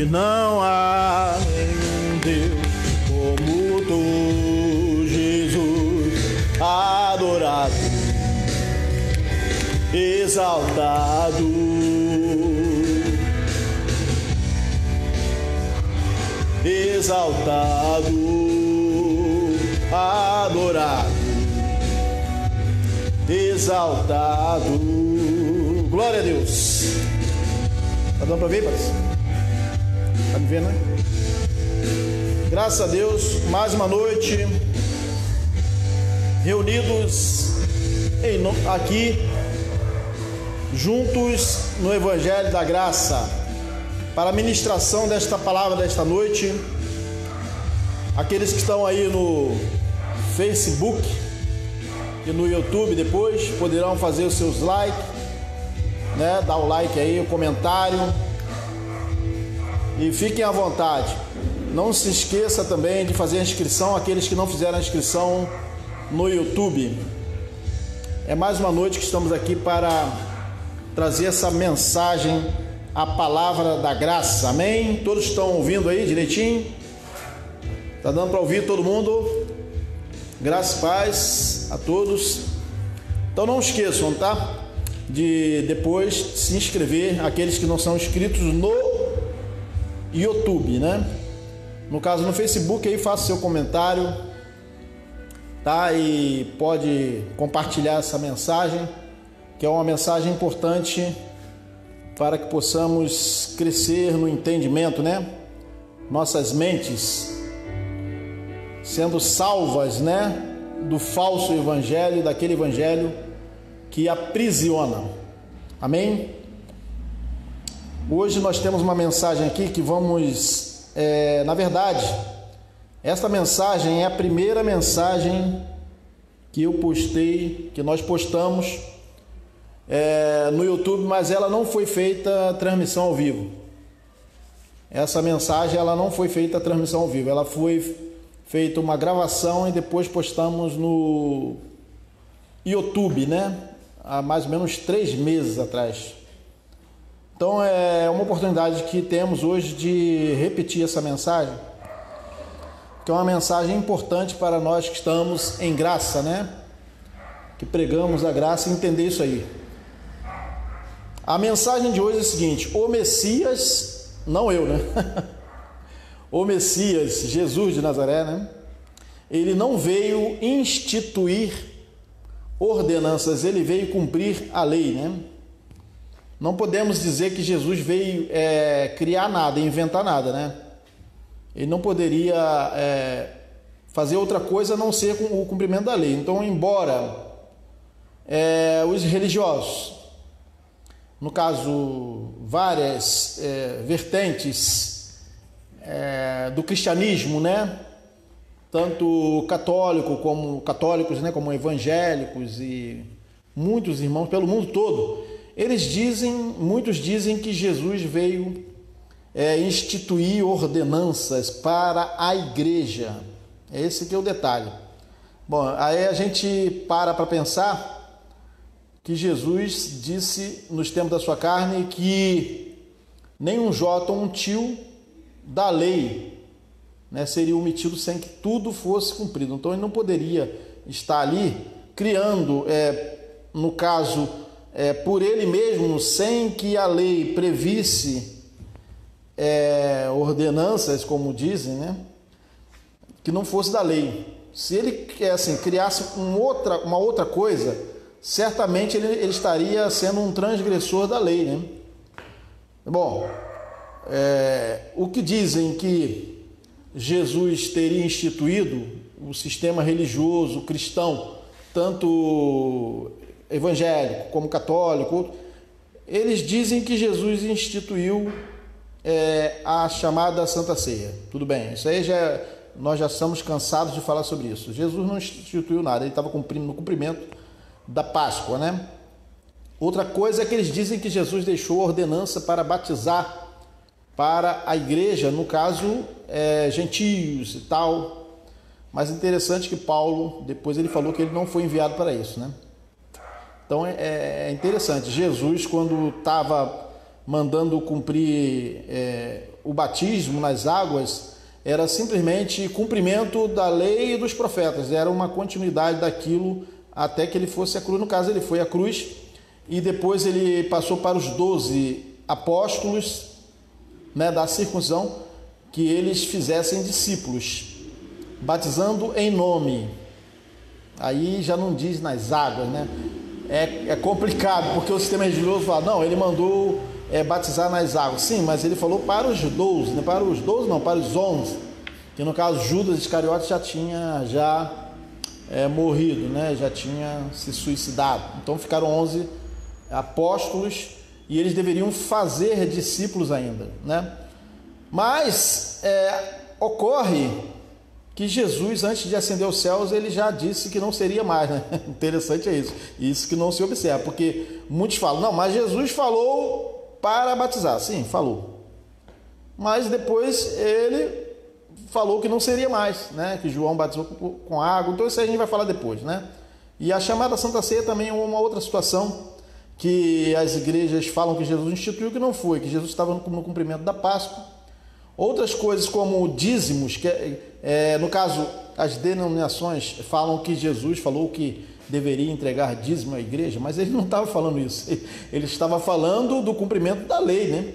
não há nenhum Deus como tu, Jesus, adorado, exaltado, exaltado, adorado, exaltado. Glória a Deus. Tá dando para ver, parceiro? Tá me vendo, né? Graças a Deus, mais uma noite reunidos aqui juntos no Evangelho da Graça para a ministração desta palavra desta noite. Aqueles que estão aí no Facebook e no YouTube depois poderão fazer os seus likes, né? Dá o like aí, o comentário e fiquem à vontade. Não se esqueça também de fazer a inscrição, aqueles que não fizeram a inscrição no YouTube. É mais uma noite que estamos aqui para trazer essa mensagem, a palavra da graça, amém? Todos estão ouvindo aí direitinho? Tá dando para ouvir todo mundo? Graças e paz a todos. Então não esqueçam, tá? De depois se inscrever, aqueles que não são inscritos no YouTube, né? No caso no Facebook aí, faça seu comentário, tá? E pode compartilhar essa mensagem, que é uma mensagem importante para que possamos crescer no entendimento, né? Nossas mentes sendo salvas, né? Do falso evangelho, daquele evangelho que aprisiona. Amém? Hoje nós temos uma mensagem aqui que vamos... na verdade, esta mensagem é a primeira mensagem que eu postei, que nós postamos no YouTube, mas ela não foi feita transmissão ao vivo. Essa mensagem ela não foi feita transmissão ao vivo, ela foi feita uma gravação e depois postamos no YouTube, né? Há mais ou menos 3 meses atrás. Então é uma oportunidade que temos hoje de repetir essa mensagem, que é uma mensagem importante para nós que estamos em graça, né? Que pregamos a graça e entender isso aí. A mensagem de hoje é a seguinte: o Messias, não eu, né? O Messias, Jesus de Nazaré, né? Ele não veio instituir ordenanças, ele veio cumprir a lei, né? Não podemos dizer que Jesus veio criar nada, inventar nada, né? Ele não poderia fazer outra coisa a não ser com o cumprimento da lei. Então, embora os religiosos, no caso, várias vertentes do cristianismo, né? Tanto católicos, né? Como evangélicos e muitos irmãos pelo mundo todo, muitos dizem que Jesus veio instituir ordenanças para a igreja. Esse que é o detalhe. Bom, aí a gente para pensar que Jesus disse nos tempos da sua carne que nem um jota ou um tio da lei, né, seria omitido sem que tudo fosse cumprido. Então ele não poderia estar ali criando, no caso, por ele mesmo, sem que a lei previsse ordenanças, como dizem, né, que não fosse da lei. Se ele criasse uma outra coisa, certamente ele estaria sendo um transgressor da lei, né? Bom, o que dizem que Jesus teria instituído o sistema religioso cristão, tanto evangélico como católico, eles dizem que Jesus instituiu a chamada Santa Ceia. Tudo bem, isso aí nós já estamos cansados de falar sobre isso. Jesus não instituiu nada, ele estava no cumprimento da Páscoa, né? Outra coisa é que eles dizem que Jesus deixou ordenança para batizar para a igreja, no caso, gentios e tal. Mas interessante que Paulo, depois ele falou que ele não foi enviado para isso, né? Então é interessante. Jesus, quando estava mandando cumprir o batismo nas águas, era simplesmente cumprimento da lei e dos profetas, era uma continuidade daquilo até que ele fosse à cruz. No caso, ele foi à cruz e depois ele passou para os 12 apóstolos, né, da circuncisão, que eles fizessem discípulos, batizando em nome. Aí já não diz nas águas, né? É complicado, porque o sistema religioso fala, não, ele mandou batizar nas águas. Sim, mas ele falou para os 12, né? Para os 12 não, para os 11, que no caso Judas Iscariote já tinha morrido, né? Já tinha se suicidado. Então ficaram 11 apóstolos e eles deveriam fazer discípulos ainda, né? Mas ocorre que Jesus, antes de ascender aos céus, ele já disse que não seria mais, né? Interessante é isso. Isso que não se observa, porque muitos falam, não, mas Jesus falou para batizar. Sim, falou. Mas depois ele falou que não seria mais, né? Que João batizou com água. Então isso aí a gente vai falar depois, né? E a chamada Santa Ceia também é uma outra situação que as igrejas falam que Jesus instituiu, que não foi, que Jesus estava no cumprimento da Páscoa. Outras coisas como dízimos, que no caso as denominações falam que Jesus falou que deveria entregar dízimo à igreja, mas ele não estava falando isso, ele estava falando do cumprimento da lei, né?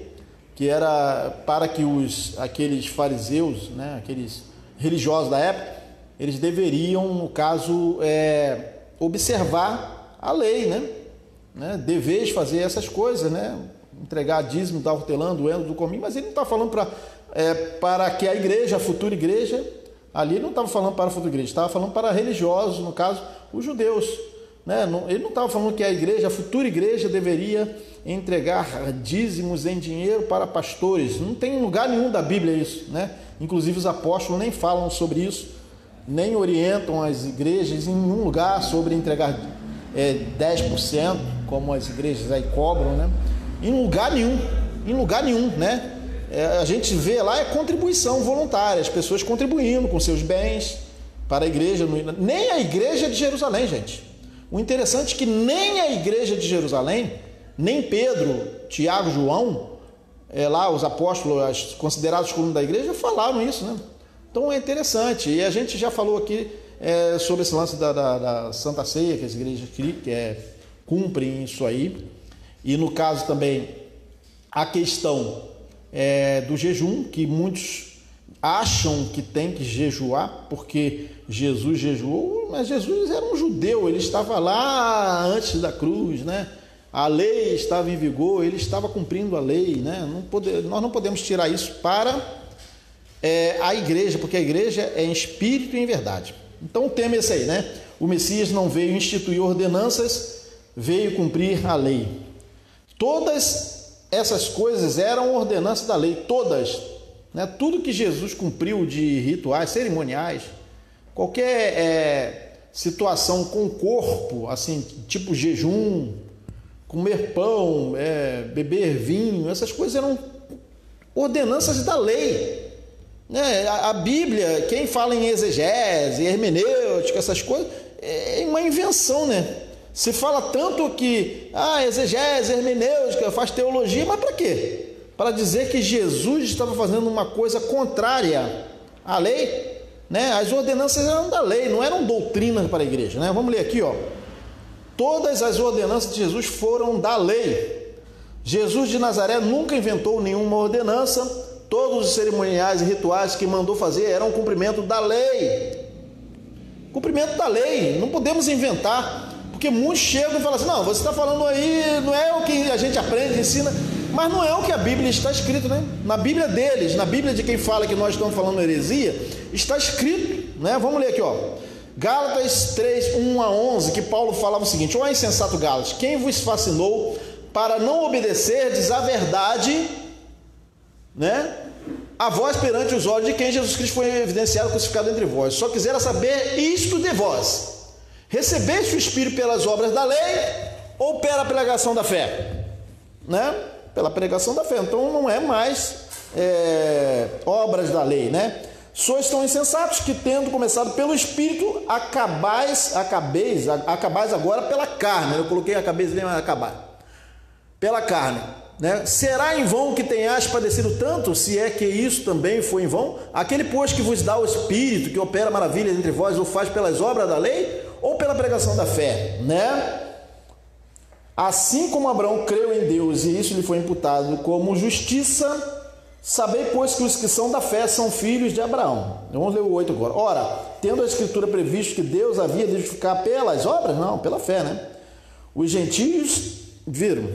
Que era para que aqueles fariseus, né, aqueles religiosos da época, eles deveriam, no caso, observar a lei, né? Deveis fazer essas coisas, né? Entregar dízimo da hortelã, do endo, do cominho, mas ele não está falando para que a igreja, a futura igreja, ali ele não estava falando para a futura igreja, estava falando para religiosos, no caso, os judeus, né? Ele não estava falando que a igreja, a futura igreja, deveria entregar dízimos em dinheiro para pastores. Não tem lugar nenhum da Bíblia isso, né? Inclusive os apóstolos nem falam sobre isso, nem orientam as igrejas em nenhum lugar sobre entregar 10%, como as igrejas aí cobram, né? Em lugar nenhum, né? A gente vê lá contribuição voluntária, as pessoas contribuindo com seus bens para a igreja, nem a igreja de Jerusalém, gente. O interessante é que nem a igreja de Jerusalém, nem Pedro, Tiago, João, lá os apóstolos, considerados colunas da igreja, falaram isso, né? Então é interessante, e a gente já falou aqui sobre esse lance da Santa Ceia, que as igrejas cumprem isso aí, e no caso também a questão do jejum, que muitos acham que tem que jejuar, porque Jesus jejuou, mas Jesus era um judeu, ele estava lá antes da cruz, né? A lei estava em vigor, ele estava cumprindo a lei, né? Nós não podemos tirar isso para a igreja, porque a igreja é em espírito e em verdade. Então o tema é esse aí, né? O Messias não veio instituir ordenanças, veio cumprir a lei. Todas essas coisas eram ordenanças da lei, todas, né? Tudo que Jesus cumpriu de rituais, cerimoniais, qualquer situação com o corpo, assim, tipo jejum, comer pão, beber vinho, essas coisas eram ordenanças da lei, né? A Bíblia, quem fala em exegese, hermenêutica, essas coisas, é uma invenção, né? Se fala tanto que exegese, hermenêutica, faz teologia, mas para quê? Para dizer que Jesus estava fazendo uma coisa contrária à lei, né? As ordenanças eram da lei, não eram doutrinas para a igreja, né? Vamos ler aqui, ó. Todas as ordenanças de Jesus foram da lei. Jesus de Nazaré nunca inventou nenhuma ordenança. Todos os cerimoniais e rituais que mandou fazer eram o cumprimento da lei. Cumprimento da lei, não podemos inventar. Porque muitos chegam e falam assim, não, você está falando aí, não é o que a gente aprende, ensina, mas não é o que a Bíblia está escrito, né? Na Bíblia deles, na Bíblia de quem fala que nós estamos falando heresia, está escrito, né? Vamos ler aqui, ó. Gálatas 3, 1 a 11, que Paulo falava o seguinte, ó insensato Gálatas, quem vos fascinou para não obedecerdes à verdade, né? A vós perante os olhos de quem Jesus Cristo foi evidenciado, crucificado entre vós. Só quisera saber isto de vós. Recebeste o Espírito pelas obras da lei ou pela pregação da fé? Né? Pela pregação da fé. Então não é mais obras da lei, né? Sois tão insensatos que, tendo começado pelo Espírito, acabais agora pela carne. Eu coloquei acabeis, mas acabar. Pela carne. né? Será em vão que tenhais padecido tanto, se é que isso também foi em vão? Aquele, pois, que vos dá o Espírito, que opera maravilhas entre vós, o faz pelas obras da lei ou pela pregação da fé, né? Assim como Abraão creu em Deus e isso lhe foi imputado como justiça, sabei, pois, que os que são da fé são filhos de Abraão. Vamos ler o 8 agora. Ora, tendo a Escritura previsto que Deus havia de justificar pelas obras? Não, pela fé, né? Os gentios, viram?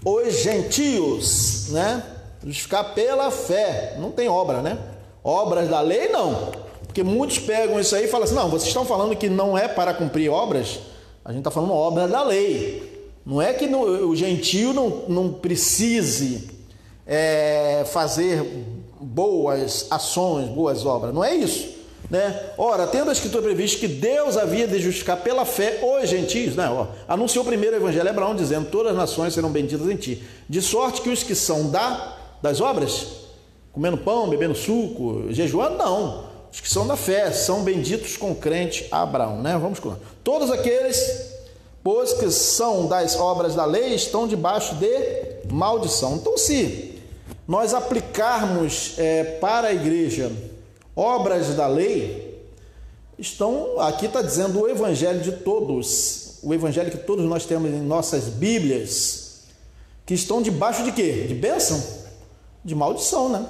Os gentios, né? Justificar pela fé. Não tem obra, né? Obras da lei, não. Porque muitos pegam isso aí e falam assim, não, vocês estão falando que não é para cumprir obras? A gente está falando obras da lei. Não é que o gentio não precise fazer boas ações, boas obras. Não é isso, né? Ora, tendo a Escritura previsto que Deus havia de justificar pela fé os gentios, né? Anunciou primeiro o Evangelho a Abraão, dizendo, todas as nações serão benditas em ti. De sorte que os que são das obras, comendo pão, bebendo suco, jejuando, não. Os que são da fé são benditos com o crente Abraão, né? Vamos com todos aqueles, pois que são das obras da lei, estão debaixo de maldição. Então, se nós aplicarmos para a igreja obras da lei, aqui está dizendo o evangelho de todos, o evangelho que todos nós temos em nossas Bíblias, que estão debaixo de quê? De bênção? De maldição, né?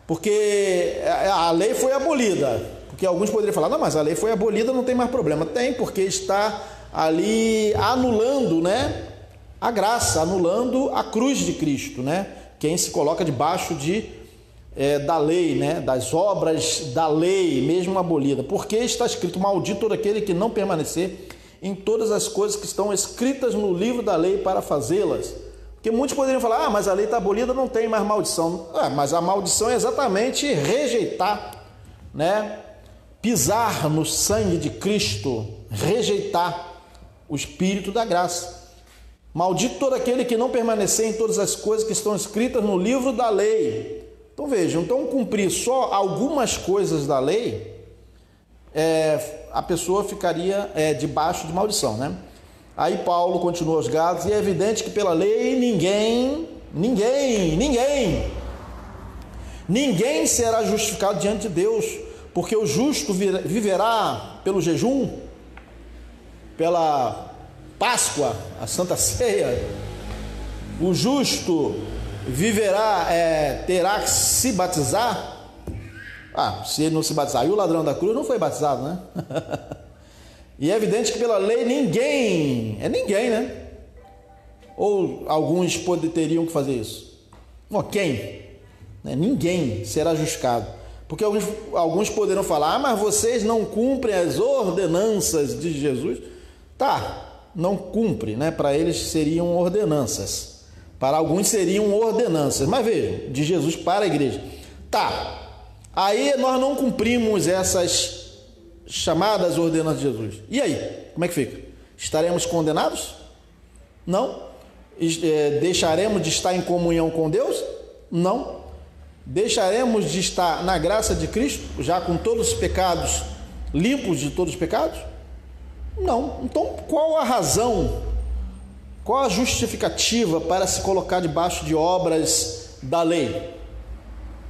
Porque a lei foi abolida, porque alguns poderiam falar, não, mas a lei foi abolida, não tem mais problema. Tem, porque está ali anulando, né, a graça, anulando a cruz de Cristo, né? Quem se coloca debaixo da lei, né, das obras da lei, mesmo abolida. Porque está escrito, maldito todo aquele que não permanecer em todas as coisas que estão escritas no livro da lei para fazê-las. Porque muitos poderiam falar, mas a lei está abolida, não tem mais maldição. Mas a maldição é exatamente rejeitar, né, pisar no sangue de Cristo, rejeitar o Espírito da graça. Maldito todo aquele que não permanecer em todas as coisas que estão escritas no livro da lei. Então vejam, então cumprir só algumas coisas da lei, a pessoa ficaria debaixo de maldição, né? Aí Paulo continua aos Gálatas, e é evidente que pela lei ninguém será justificado diante de Deus, porque o justo viverá pelo jejum, pela Páscoa, a Santa Ceia. O justo viverá, terá que se batizar. Se ele não se batizar, e o ladrão da cruz não foi batizado, né? E é evidente que pela lei ninguém, né? Ou alguns teriam que fazer isso. Quem? Ninguém será justificado. Porque alguns poderão falar, mas vocês não cumprem as ordenanças de Jesus. Não cumpre, né? Para eles seriam ordenanças. Para alguns seriam ordenanças. Mas veja, de Jesus para a igreja. Aí nós não cumprimos essas chamadas ordenanças de Jesus. E aí? Como é que fica? Estaremos condenados? Não. Deixaremos de estar em comunhão com Deus? Não. Deixaremos de estar na graça de Cristo, já com todos os pecados, limpos de todos os pecados? Não. Então, qual a razão, qual a justificativa para se colocar debaixo de obras da lei?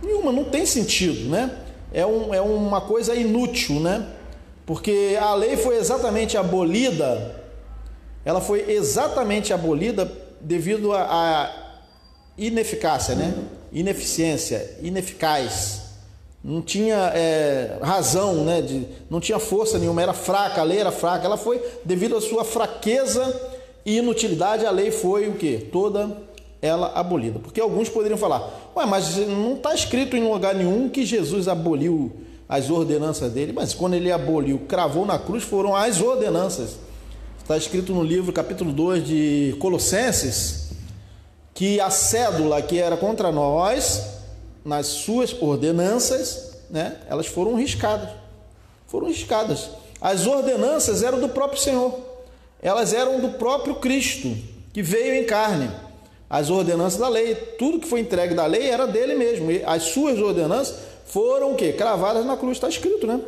Nenhuma, não tem sentido, né? É uma coisa inútil, né? Porque a lei foi exatamente abolida, ela foi exatamente abolida devido à ineficácia, né? Ineficiência, ineficaz. Não tinha razão, né? Não tinha força nenhuma, era fraca, a lei era fraca. Ela foi, devido à sua fraqueza e inutilidade, a lei foi o quê? Toda ela abolida. Porque alguns poderiam falar, mas não está escrito em lugar nenhum que Jesus aboliu as ordenanças dele. Mas quando ele aboliu, cravou na cruz, foram as ordenanças. Está escrito no livro, capítulo 2 de Colossenses, que a cédula que era contra nós, nas suas ordenanças, né, elas foram riscadas. As ordenanças eram do próprio Senhor. Elas eram do próprio Cristo, que veio em carne. As ordenanças da lei, tudo que foi entregue da lei era dele mesmo. E as suas ordenanças foram o quê? Cravadas na cruz, está escrito, né?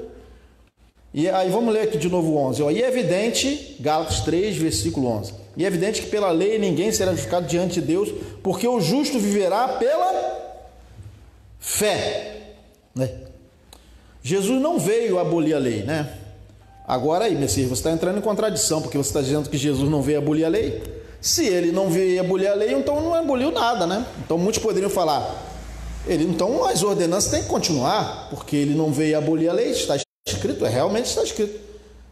E aí vamos ler aqui de novo o 11. E é evidente, Gálatas 3, versículo 11. E é evidente que pela lei ninguém será justificado diante de Deus, porque o justo viverá pela fé, né? Jesus não veio abolir a lei, né? Agora aí, Messias, você está entrando em contradição, porque você está dizendo que Jesus não veio abolir a lei. Se ele não veio abolir a lei, então não aboliu nada, né? Então muitos poderiam falar, então as ordenanças têm que continuar, porque ele não veio abolir a lei, está escrito, realmente está escrito.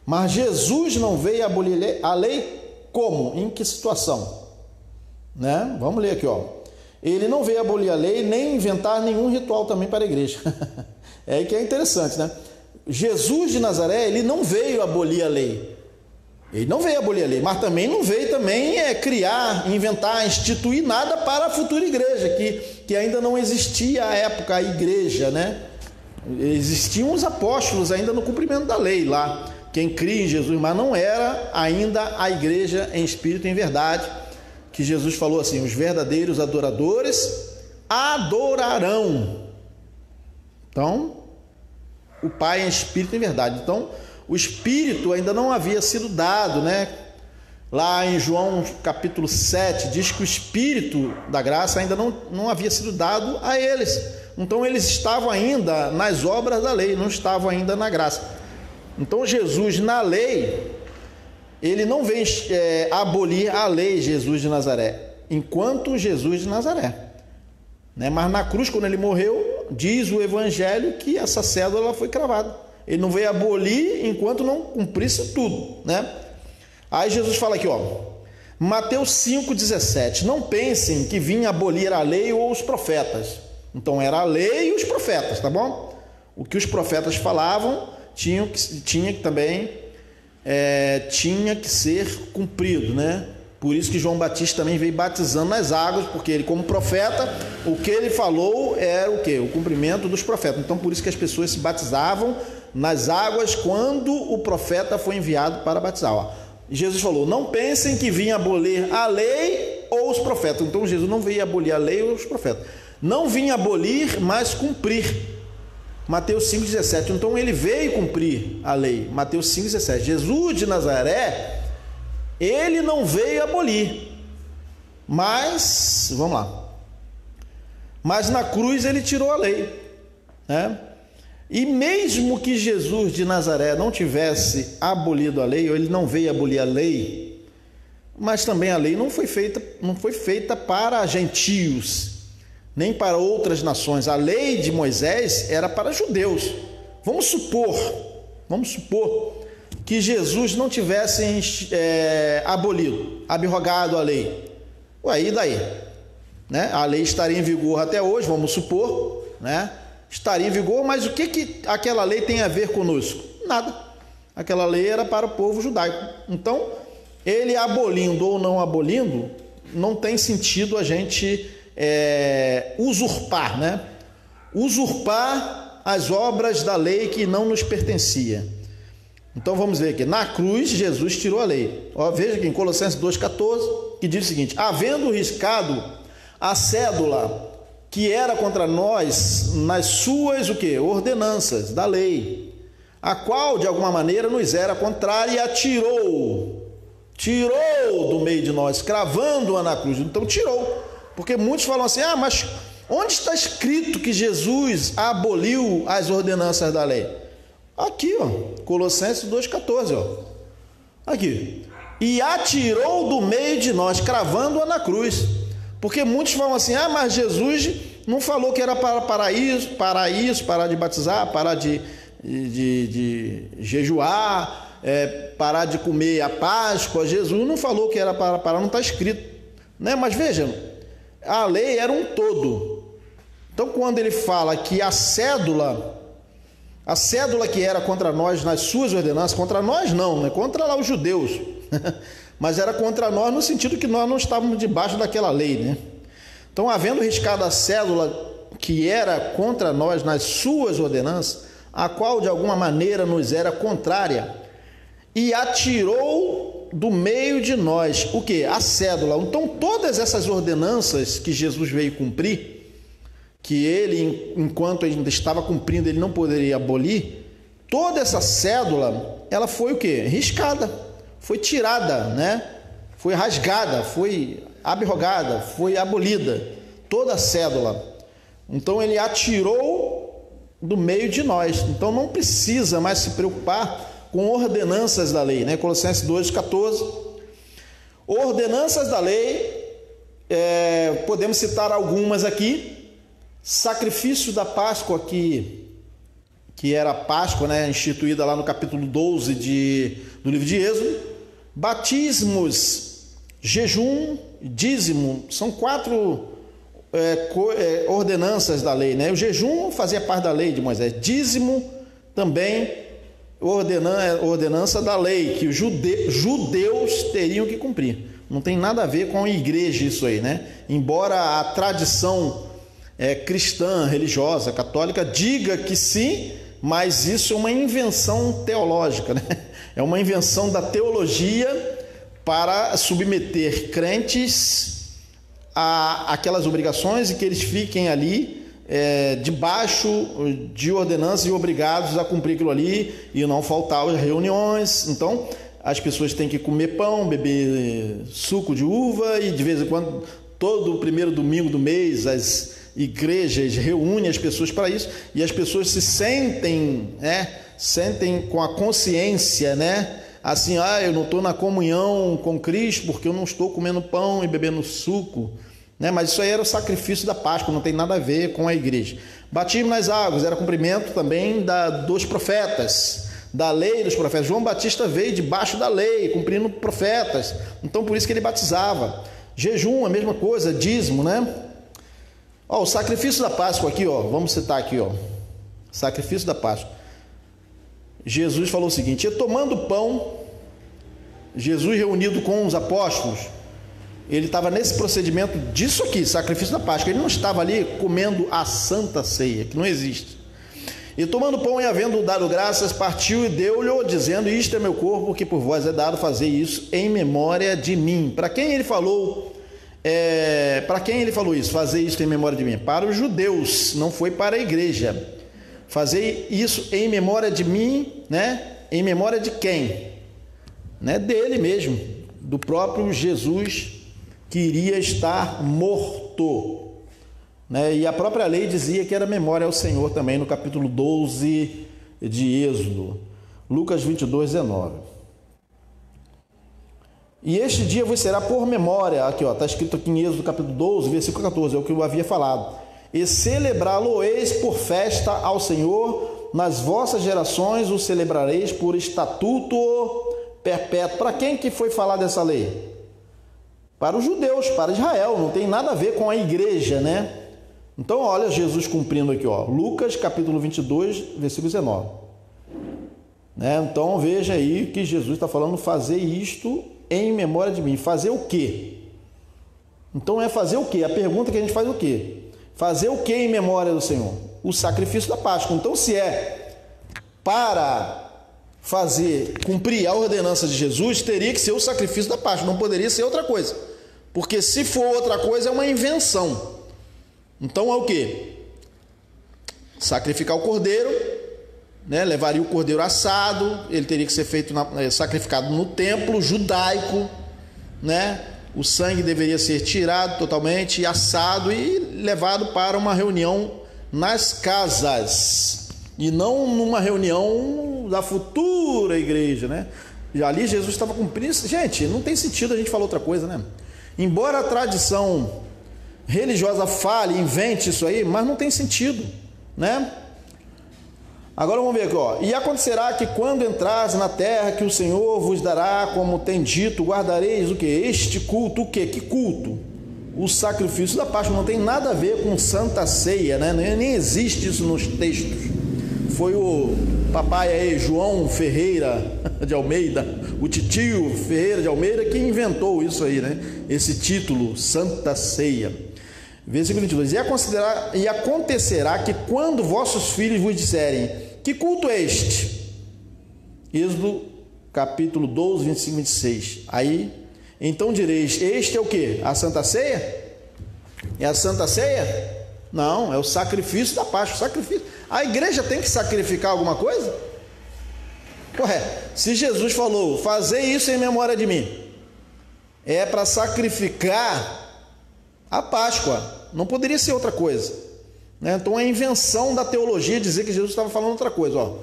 Mas Jesus não veio abolir a lei como? Em que situação? Né? Vamos ler aqui, ó. Ele não veio abolir a lei, nem inventar nenhum ritual também para a igreja. É aí que é interessante, né? Jesus de Nazaré, ele não veio abolir a lei. Ele não veio abolir a lei, mas também não veio criar, inventar, instituir nada para a futura igreja, que ainda não existia à época a igreja, né? Existiam os apóstolos ainda no cumprimento da lei lá, quem cria em Jesus, mas não era ainda a igreja em espírito e em verdade, que Jesus falou assim, os verdadeiros adoradores adorarão. Então, o Pai em espírito e em verdade. Então, o Espírito ainda não havia sido dado, né? Lá em João capítulo 7, diz que o Espírito da graça ainda não havia sido dado a eles. Então, eles estavam ainda nas obras da lei, não estavam ainda na graça. Então, Jesus na lei, ele não vem abolir a lei, Jesus de Nazaré, enquanto Jesus de Nazaré, né? Mas na cruz, quando ele morreu, diz o Evangelho que essa cédula foi cravada. Ele não veio abolir enquanto não cumprisse tudo, né? Aí Jesus fala aqui, ó, Mateus 5,17, não pensem que vinha abolir a lei ou os profetas. Então era a lei e os profetas, tá bom? O que os profetas falavam tinha que ser cumprido, né? Por isso que João Batista também veio batizando nas águas, porque ele, como profeta, o que ele falou era o quê? O cumprimento dos profetas. Então, por isso que as pessoas se batizavam nas águas quando o profeta foi enviado para batizar. Ó, Jesus falou, não pensem que vinha abolir a lei ou os profetas. Então, Jesus não veio abolir a lei ou os profetas. Não vinha abolir, mas cumprir. Mateus 5,17. Então, ele veio cumprir a lei. Mateus 5,17. Jesus de Nazaré, ele não veio abolir, mas, vamos lá, mas na cruz ele tirou a lei, né? E mesmo que Jesus de Nazaré não tivesse abolido a lei, ou ele não veio abolir a lei, mas também a lei não foi feita para gentios, nem para outras nações. A lei de Moisés era para judeus. Vamos supor que Jesus não tivesse abolido, abrogado a lei. Ué, e daí? Né? A lei estaria em vigor até hoje, vamos supor, né? Estaria em vigor, mas o que aquela lei tem a ver conosco? Nada. Aquela lei era para o povo judaico. Então, ele abolindo ou não abolindo, não tem sentido a gente usurpar, né? Usurpar as obras da lei que não nos pertencia. Então vamos ver aqui, na cruz Jesus tirou a lei. Ó, veja aqui em Colossenses 2,14, que diz o seguinte, havendo riscado a cédula que era contra nós nas suas ordenanças da lei, a qual de alguma maneira nos era contrária, tirou do meio de nós, cravando-a na cruz. Então tirou, porque muitos falam assim, mas onde está escrito que Jesus aboliu as ordenanças da lei? Aqui, ó, Colossenses 2,14, ó. Aqui. E a tirou do meio de nós, cravando-a na cruz. Porque muitos falam assim, mas Jesus não falou que era para de batizar, parar de jejuar, parar de comer a Páscoa. Jesus não falou que era para parar, não está escrito, né? Mas vejam, a lei era um todo. Então, quando ele fala que a cédula que era contra nós nas suas ordenanças, contra nós não, né? Contra lá os judeus, mas era contra nós no sentido que nós não estávamos debaixo daquela lei, né? Então, havendo riscado a cédula que era contra nós nas suas ordenanças, a qual de alguma maneira nos era contrária, e a tirou do meio de nós, o que? A cédula. Então, todas essas ordenanças que Jesus veio cumprir, que ele, enquanto ainda estava cumprindo, ele não poderia abolir, toda essa cédula, ela foi o quê? Riscada, foi tirada, né? foi rasgada, foi abrogada, foi abolida, toda a cédula. Então ele a tirou do meio de nós. Então não precisa mais se preocupar com ordenanças da lei, né? Colossenses 2,14. Ordenanças da lei, podemos citar algumas aqui. Sacrifício da Páscoa, que era a Páscoa, né, instituída lá no capítulo 12 do livro de Êxodo. Batismos, jejum, dízimo, são 4 ordenanças da lei, né? O jejum fazia parte da lei de Moisés, dízimo também ordenança da lei, que os judeus teriam que cumprir. Não tem nada a ver com a igreja isso aí, né? Embora a tradição cristã, religiosa, católica diga que sim, mas isso é uma invenção teológica, né? É uma invenção da teologia para submeter crentes a aquelas obrigações e que eles fiquem ali debaixo de ordenanças e obrigados a cumprir aquilo ali e não faltar às reuniões. Então as pessoas têm que comer pão, beber suco de uva e de vez em quando, todo o primeiro domingo do mês, as igrejas reúnem as pessoas para isso e as pessoas se sentem, sentem com a consciência, né? Assim, eu não estou na comunhão com Cristo porque eu não estou comendo pão e bebendo suco, né? Mas isso aí era o sacrifício da Páscoa, não tem nada a ver com a igreja. Batismo nas águas era cumprimento também dos profetas, da lei dos profetas. João Batista veio debaixo da lei, cumprindo profetas, então por isso que ele batizava. Jejum, a mesma coisa, dízimo, né? O sacrifício da Páscoa aqui, vamos citar aqui, sacrifício da Páscoa. Jesus falou o seguinte: e tomando pão, Jesus reunido com os apóstolos, ele estava nesse procedimento disso aqui, sacrifício da Páscoa. Ele não estava ali comendo a santa ceia, que não existe. E tomando pão e havendo dado graças, partiu e deu-lhe, dizendo: isto é meu corpo, que por vós é dado, fazer isso em memória de mim. Para quem ele falou? Para quem ele falou isso? Fazer isso em memória de mim? Para os judeus, não foi para a igreja. Fazer isso em memória de mim, né? Em memória de quem? Né? Dele mesmo, do próprio Jesus, que iria estar morto, né? E a própria lei dizia que era memória ao Senhor também, no capítulo 12 de Êxodo, Lucas 22, 19. E este dia vos será por memória, aqui está escrito aqui em Êxodo capítulo 12, versículo 14, é o que eu havia falado. E celebrá-lo-eis por festa ao Senhor, nas vossas gerações o celebrareis por estatuto perpétuo. Para quem que foi falar dessa lei? Para os judeus, para Israel, não tem nada a ver com a igreja, né? Então olha Jesus cumprindo aqui, Lucas capítulo 22, versículo 19. Né? Então veja aí que Jesus está falando fazer isto em memória de mim. Fazer o quê? Então é fazer o quê? A pergunta que a gente faz é o quê? Fazer o quê em memória do Senhor? O sacrifício da Páscoa. Então se é para cumprir a ordenança de Jesus, teria que ser o sacrifício da Páscoa, não poderia ser outra coisa. Porque se for outra coisa é uma invenção. Então é o quê? Sacrificar o cordeiro, né? Levaria o cordeiro assado, ele teria que ser feito sacrificado no templo judaico, né? O sangue deveria ser tirado totalmente, assado e levado para uma reunião nas casas e não numa reunião da futura igreja, né? E ali Jesus estava cumprindo. Gente, não tem sentido a gente falar outra coisa, né? Embora a tradição religiosa fale, invente isso aí, mas não tem sentido, né? Agora vamos ver aqui, E acontecerá que quando entrares na terra que o Senhor vos dará, como tem dito, guardareis o que? Este culto, o que? Que culto? O sacrifício da Páscoa. Não tem nada a ver com Santa Ceia, né? Nem existe isso nos textos. Foi o papai aí, João Ferreira de Almeida, o titio Ferreira de Almeida, que inventou isso aí, né? Esse título, Santa Ceia. Versículo 22. E acontecerá que quando vossos filhos vos disserem: que culto é este? Êxodo capítulo 12, 25 e 26. Aí, então direis: este é o que? A Santa Ceia? É a Santa Ceia? Não, é o sacrifício da Páscoa. Sacrifício. A igreja tem que sacrificar alguma coisa? Se Jesus falou: fazer isso em memória de mim, é para sacrificar a Páscoa, não poderia ser outra coisa, né? Então é invenção da teologia dizer que Jesus estava falando outra coisa, ó.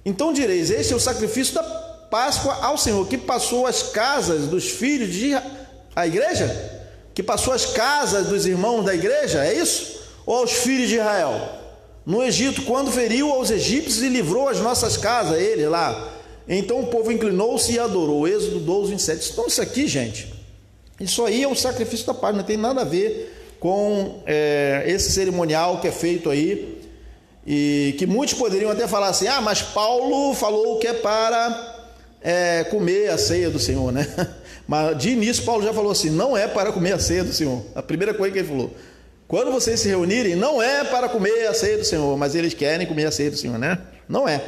Então direis, este é o sacrifício da Páscoa ao Senhor, que passou as casas dos filhos de a igreja, que passou as casas dos irmãos da igreja, é isso? Ou aos filhos de Israel? No Egito, quando feriu aos egípcios e livrou as nossas casas, ele lá. Então o povo inclinou-se e adorou. Êxodo 12, 27. Então isso aqui, gente, isso aí é o sacrifício da Páscoa, não tem nada a ver com esse cerimonial que é feito aí, e que muitos poderiam até falar assim, mas Paulo falou que é para comer a ceia do Senhor, né? Mas de início Paulo já falou assim, não é para comer a ceia do Senhor. A primeira coisa que ele falou, quando vocês se reunirem, não é para comer a ceia do Senhor, mas eles querem comer a ceia do Senhor, né? Não é.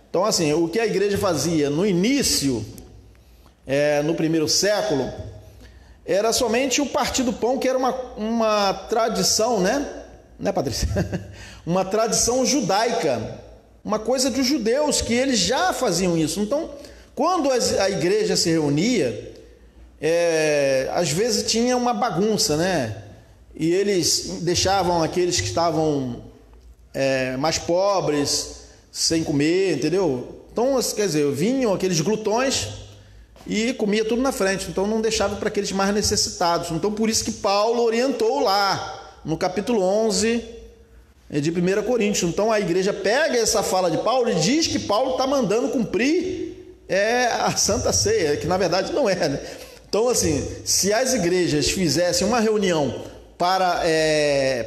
Então assim, o que a igreja fazia no início, no primeiro século, era somente o partir do pão, que era uma tradição, né, Patrícia? Uma tradição judaica, uma coisa dos judeus, que eles já faziam isso. Então, quando a igreja se reunia, às vezes tinha uma bagunça, né? E eles deixavam aqueles que estavam mais pobres sem comer, entendeu? Então, quer dizer, vinham aqueles glutões e comia tudo na frente, então não deixava para aqueles mais necessitados. Então por isso que Paulo orientou lá no capítulo 11 de 1 Coríntios. Então a igreja pega essa fala de Paulo e diz que Paulo está mandando cumprir a Santa Ceia, que na verdade não é, né? Então assim, se as igrejas fizessem uma reunião para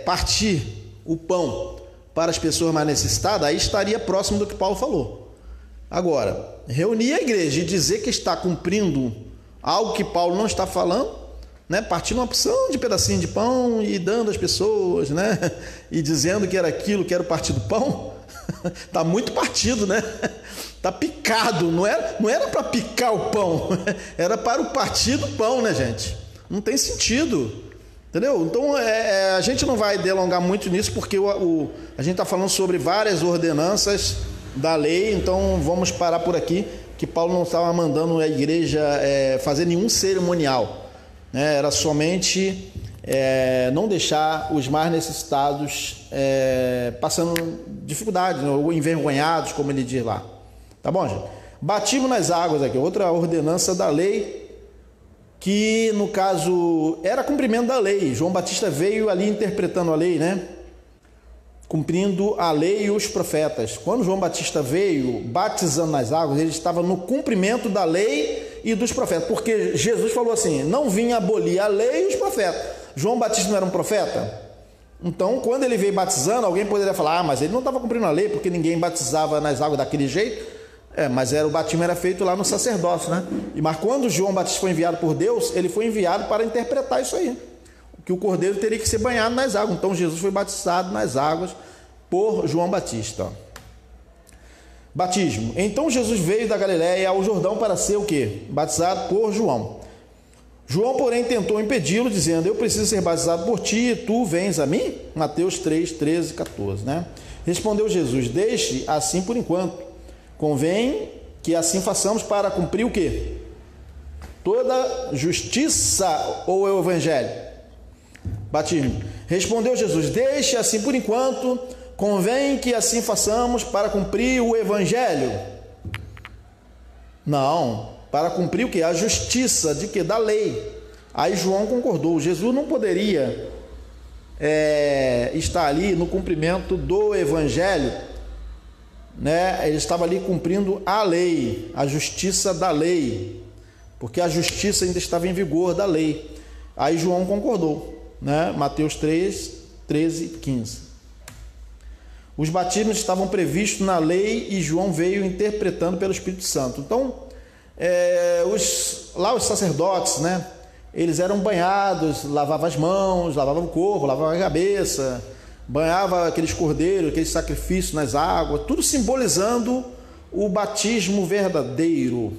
partir o pão para as pessoas mais necessitadas, aí estaria próximo do que Paulo falou. Agora, reunir a igreja e dizer que está cumprindo algo que Paulo não está falando, né? Partindo uma porção de pedacinho de pão e dando às pessoas, né? E dizendo que era aquilo, que era o partir do pão, está muito partido, né? Está picado, não era para picar o pão, era para o partir do pão, né, gente? Não tem sentido, entendeu? Então a gente não vai delongar muito nisso, porque a gente está falando sobre várias ordenanças da lei, então vamos parar por aqui, que Paulo não estava mandando a igreja fazer nenhum cerimonial, né? Era somente não deixar os mais necessitados passando dificuldades, né? Ou envergonhados, como ele diz lá. Tá bom, gente? Batismo nas águas aqui, outra ordenança da lei, que no caso era cumprimento da lei. João Batista veio ali interpretando a lei, né? Cumprindo a lei e os profetas. Quando João Batista veio batizando nas águas, ele estava no cumprimento da lei e dos profetas, porque Jesus falou assim, não vinha abolir a lei e os profetas. João Batista não era um profeta? Então, quando ele veio batizando, alguém poderia falar, mas ele não estava cumprindo a lei, porque ninguém batizava nas águas daquele jeito. Mas o batismo era feito lá no sacerdócio, né? Mas quando João Batista foi enviado por Deus, ele foi enviado para interpretar isso aí, que o cordeiro teria que ser banhado nas águas. Então Jesus foi batizado nas águas por João Batista. Batismo. Então Jesus veio da Galiléia ao Jordão para ser o quê? Batizado por João. João, porém, tentou impedi-lo, dizendo, eu preciso ser batizado por ti e tu vens a mim? Mateus 3, 13, 14, né? Respondeu Jesus, deixe assim por enquanto. Convém que assim façamos para cumprir o quê? Toda justiça ou o evangelho? Batismo. Respondeu Jesus, deixe assim por enquanto, convém que assim façamos para cumprir o evangelho? Não, para cumprir o quê? A justiça de quê? Da lei. Aí João concordou, Jesus não poderia estar ali no cumprimento do evangelho, né? Ele estava ali cumprindo a lei, a justiça da lei, porque a justiça ainda estava em vigor da lei. Aí João concordou, né? Mateus 3, 13 e 15. Os batismos estavam previstos na lei e João veio interpretando pelo Espírito Santo. Então, os sacerdotes, né? Eles eram banhados, lavavam as mãos, lavavam o corpo, lavavam a cabeça, banhava aqueles cordeiros, aqueles sacrifícios nas águas, tudo simbolizando o batismo verdadeiro,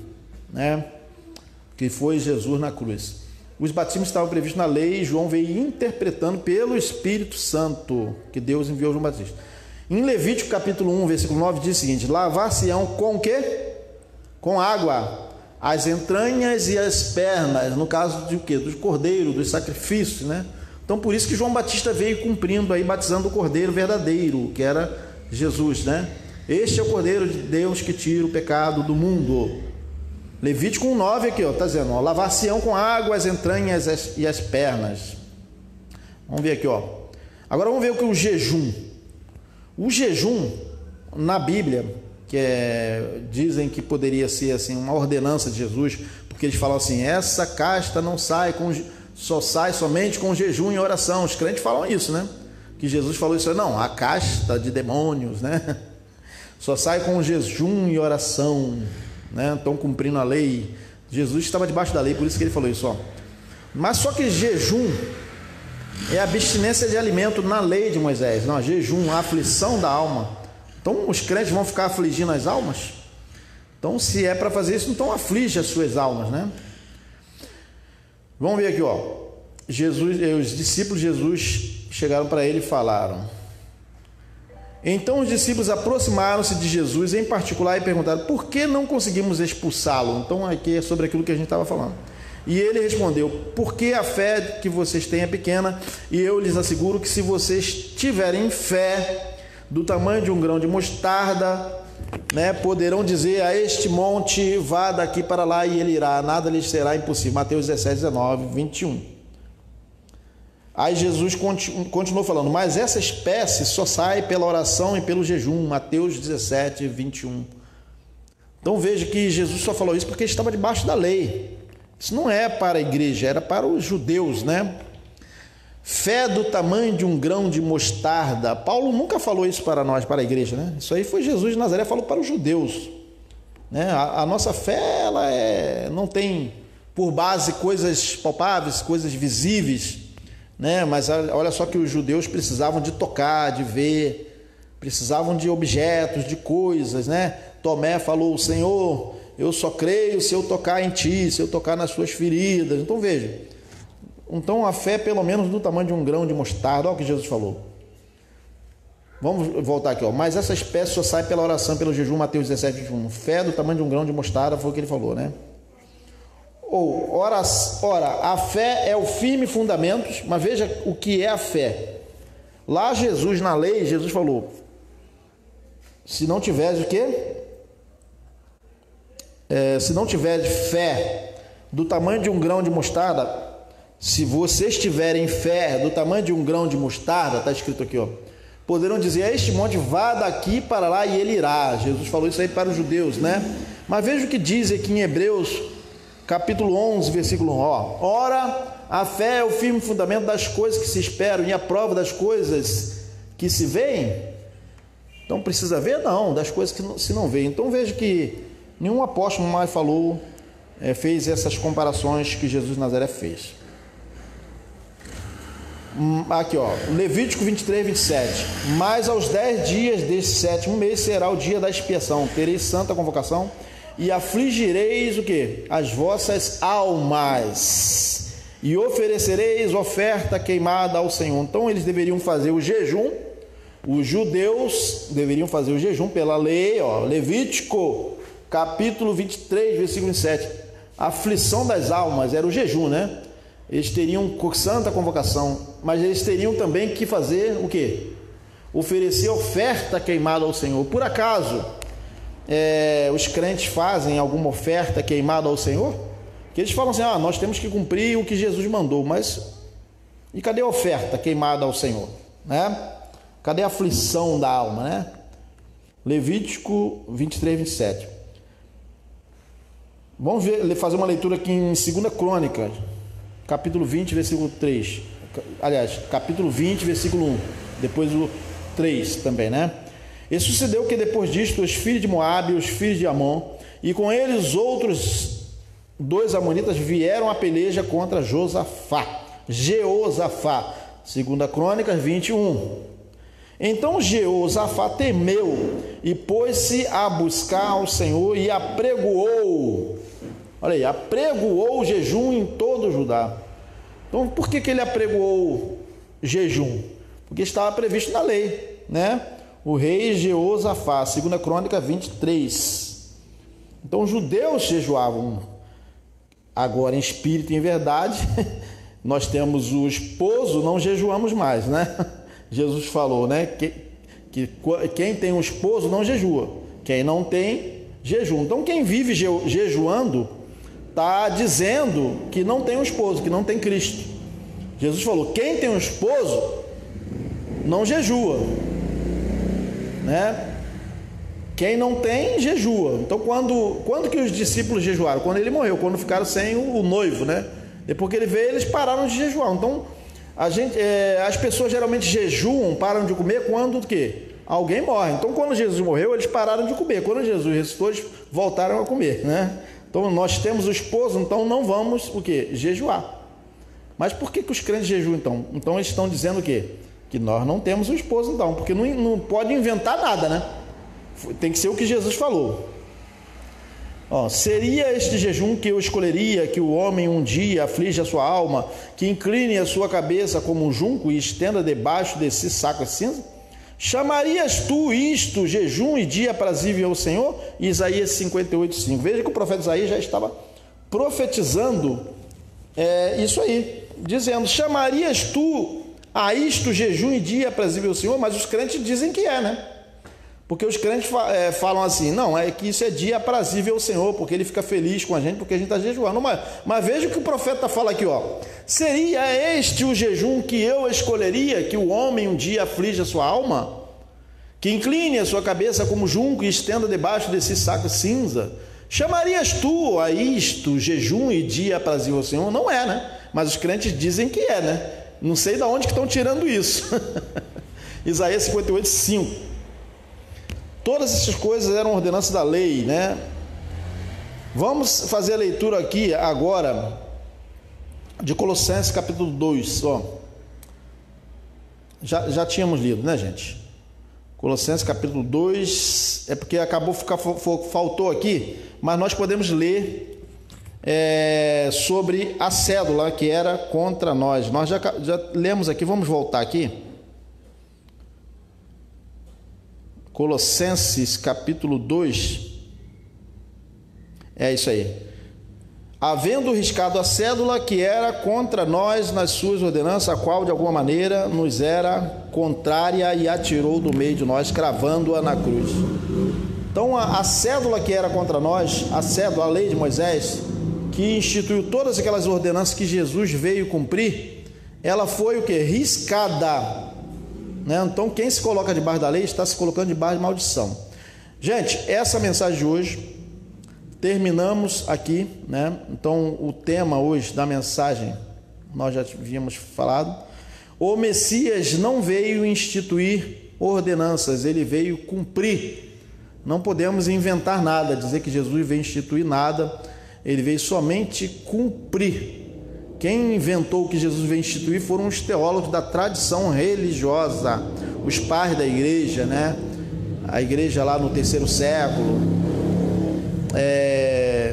né? Que foi Jesus na cruz. Os batismos estavam previstos na lei e João veio interpretando pelo Espírito Santo, que Deus enviou João Batista. Em Levítico capítulo 1, versículo 9, diz o seguinte, lavar-se-ão com o quê? Com água, as entranhas e as pernas, no caso de quê? Do cordeiro, dos sacrifícios, né? Então por isso que João Batista veio cumprindo aí, batizando o cordeiro verdadeiro, que era Jesus, né? Este é o cordeiro de Deus que tira o pecado do mundo. Levítico 1:9 aqui, ó, tá dizendo, ó, lavar-se-ão com água as entranhas e as pernas. Vamos ver aqui, ó. Agora vamos ver o que é o jejum. O jejum na Bíblia, dizem que poderia ser assim uma ordenança de Jesus, porque eles falam assim: essa casta não sai só sai somente com jejum e oração. Os crentes falam isso, né? Que Jesus falou isso, não, a casta de demônios, né? Só sai com jejum e oração, né? Estão cumprindo a lei. Jesus estava debaixo da lei, por isso que ele falou isso, ó. Mas só que jejum é abstinência de alimento na lei de Moisés. Não, jejum, a aflição da alma. Então os crentes vão ficar afligindo as almas? Então, se é para fazer isso, então aflige as suas almas, né? Vamos ver aqui, ó. Os discípulos de Jesus chegaram para ele e falaram. Então os discípulos aproximaram-se de Jesus em particular e perguntaram: por que não conseguimos expulsá-lo? Então aqui é sobre aquilo que a gente estava falando. E ele respondeu: porque a fé que vocês têm é pequena, e eu lhes asseguro que se vocês tiverem fé do tamanho de um grão de mostarda, né, poderão dizer a este monte: vá daqui para lá, e ele irá, nada lhes será impossível. Mateus 17:19-21. Aí Jesus continuou falando: mas essa espécie só sai pela oração e pelo jejum. Mateus 17:21. Então veja que Jesus só falou isso porque ele estava debaixo da lei. Isso não é para a igreja, era para os judeus, né? Fé do tamanho de um grão de mostarda. Paulo nunca falou isso para nós, para a igreja, né? Isso aí foi Jesus de Nazaré, falou para os judeus, né? A nossa fé, ela não tem por base coisas palpáveis, coisas visíveis, né? Mas olha só que os judeus precisavam de tocar, de ver, precisavam de objetos, de coisas, né? Tomé falou: Senhor, eu só creio se eu tocar em ti, se eu tocar nas suas feridas. Então veja, então a fé pelo menos do tamanho de um grão de mostarda. Olha o que Jesus falou. Vamos voltar aqui, ó. Mas essa espécie só sai pela oração, pelo jejum. Mateus 17:21. Fé do tamanho de um grão de mostarda, foi o que ele falou, né? Ora, a fé é o firme fundamento. Mas veja o que é a fé. Lá Jesus, na lei, Jesus falou: se não tiveres o quê? Se não tiveres fé do tamanho de um grão de mostarda, se vocês tiverem fé do tamanho de um grão de mostarda, está escrito aqui, ó, poderão dizer a este monte: vá daqui para lá, e ele irá. Jesus falou isso aí para os judeus, né? Mas veja o que diz aqui em Hebreus capítulo 11, versículo 1, ó. Ora, a fé é o firme fundamento das coisas que se esperam e a prova das coisas que se veem. Então precisa ver? Não, das coisas que se não veem. Então veja que nenhum apóstolo mais falou, fez essas comparações que Jesus de Nazaré fez. Aqui, ó, Levítico 23:27. Mas aos 10 dias deste 7º mês será o dia da expiação. Tereis santa convocação e afligireis o quê? As vossas almas, e oferecereis oferta queimada ao Senhor. Então eles deveriam fazer o jejum. Os judeus deveriam fazer o jejum pela lei, ó, Levítico capítulo 23, versículo 7. A aflição das almas era o jejum, né? Eles teriam santa convocação, mas eles teriam também que fazer o quê? Oferecer oferta queimada ao Senhor. Por acaso os crentes fazem alguma oferta queimada ao Senhor? Que eles falam assim: nós temos que cumprir o que Jesus mandou, mas e cadê a oferta queimada ao Senhor, né? Cadê a aflição da alma, né? Levítico 23:27. Vamos fazer uma leitura aqui em 2 Crônicas, capítulo 20, versículo 3. Aliás, capítulo 20, versículo 1. Depois o 3 também, né? E sucedeu que depois disto, os filhos de Moabe, os filhos de Amon, e com eles outros 2 amonitas vieram a peleja contra Jeosafá. 2 Crônicas 21. Então Jeosafá temeu e pôs-se a buscar ao Senhor e apregoou. Olha aí, apregoou o jejum em todo o Judá. Então por que ele apregoou jejum? Porque estava previsto na lei, né? O rei Jeosafá, 2 Crônica 23. Então os judeus jejuavam. Agora em espírito e em verdade, nós temos o esposo, não jejuamos mais, né? Jesus falou, né? Que quem tem um esposo não jejua, quem não tem, jejua. Então quem vive jejuando está dizendo que não tem um esposo, que não tem Cristo. Jesus falou, quem tem um esposo não jejua, né? Quem não tem, jejua. Então quando que os discípulos jejuaram? Quando ele morreu, quando ficaram sem o noivo, né? Depois que ele veio, eles pararam de jejuar. Então as pessoas geralmente jejuam, param de comer quando o quê? Alguém morre. Então quando Jesus morreu, eles pararam de comer. Quando Jesus ressuscitou, eles voltaram a comer, né? Então nós temos o esposo, então não vamos o quê? Jejuar. Mas por que os crentes jejuam então? Então eles estão dizendo o quê? Que nós não temos o esposo então, porque não pode inventar nada, né? Tem que ser o que Jesus falou. Seria este jejum que eu escolheria, que o homem um dia aflige a sua alma, que incline a sua cabeça como um junco e estenda debaixo desse saco de cinza? Chamarias tu isto jejum e dia aprazível ao Senhor? Isaías 58:5. Veja que o profeta Isaías já estava profetizando isso aí, dizendo, chamarias tu a isto jejum e dia aprazível ao Senhor? Mas os crentes dizem que né? Porque os crentes falam assim, não, é que isso é dia aprazível ao Senhor, porque ele fica feliz com a gente, porque a gente está jejuando. Mas veja o que o profeta fala aqui, seria este o jejum que eu escolheria, que o homem um dia aflige a sua alma, que incline a sua cabeça como junco e estenda debaixo desse saco cinza? Chamarias tu a isto jejum e dia aprazível ao Senhor? Não é, né? Mas os crentes dizem que né? Não sei de onde que estão tirando isso. Isaías 58:5. Todas essas coisas eram ordenanças da lei, né? Vamos fazer a leitura aqui agora de Colossenses capítulo 2, Já tínhamos lido, né, gente? Colossenses capítulo 2, é porque faltou aqui, mas nós podemos ler sobre a cédula que era contra nós. Nós já lemos aqui, vamos voltar aqui. Colossenses capítulo 2, é isso aí. Havendo riscado a cédula que era contra nós nas suas ordenanças, a qual de alguma maneira nos era contrária, e atirou do meio de nós, cravando-a na cruz. Então a cédula que era contra nós, a lei de Moisés, que instituiu todas aquelas ordenanças que Jesus veio cumprir, ela foi o que? Riscada. Então quem se coloca debaixo da lei está se colocando debaixo de maldição. Gente, essa mensagem de hoje, terminamos aqui, né? Então o tema hoje da mensagem, nós já havíamos falado, o Messias não veio instituir ordenanças, ele veio cumprir. Não podemos inventar nada, dizer que Jesus veio instituir nada, ele veio somente cumprir. Quem inventou o que Jesus veio instituir foram os teólogos da tradição religiosa, os pais da igreja, né? A igreja lá no 3º século,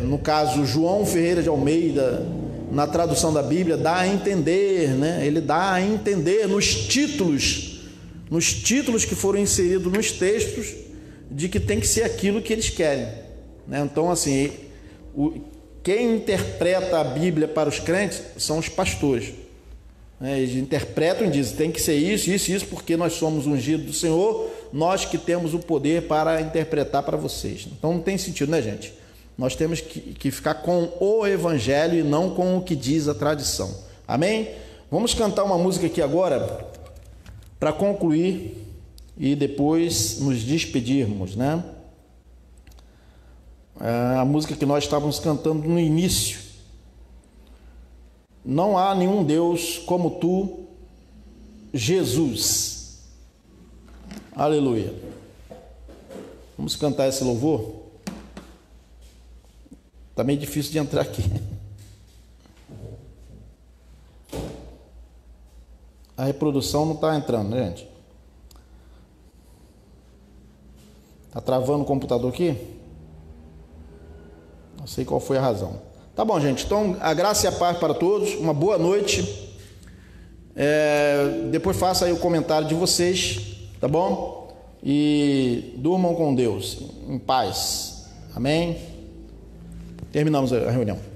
no caso João Ferreira de Almeida, na tradução da Bíblia, dá a entender, né? Ele dá a entender nos títulos que foram inseridos nos textos, de que tem que ser aquilo que eles querem, né? Então assim, quem interpreta a Bíblia para os crentes são os pastores, né? Eles interpretam e dizem, tem que ser isso, isso, isso, porque nós somos ungidos do Senhor, nós que temos o poder para interpretar para vocês. Então não tem sentido, né, gente? Nós temos que ficar com o Evangelho e não com o que diz a tradição. Amém? Vamos cantar uma música aqui agora para concluir e depois nos despedirmos, né? A música que nós estávamos cantando no início. Não há nenhum Deus como tu, Jesus. Aleluia. Vamos cantar esse louvor? Está meio difícil de entrar aqui. A reprodução não está entrando, né, gente? Está travando o computador aqui? Não sei qual foi a razão. Tá bom, gente. Então, a graça e a paz para todos. Uma boa noite. Depois faça aí o comentário de vocês, tá bom? E durmam com Deus, em paz. Amém? Terminamos a reunião.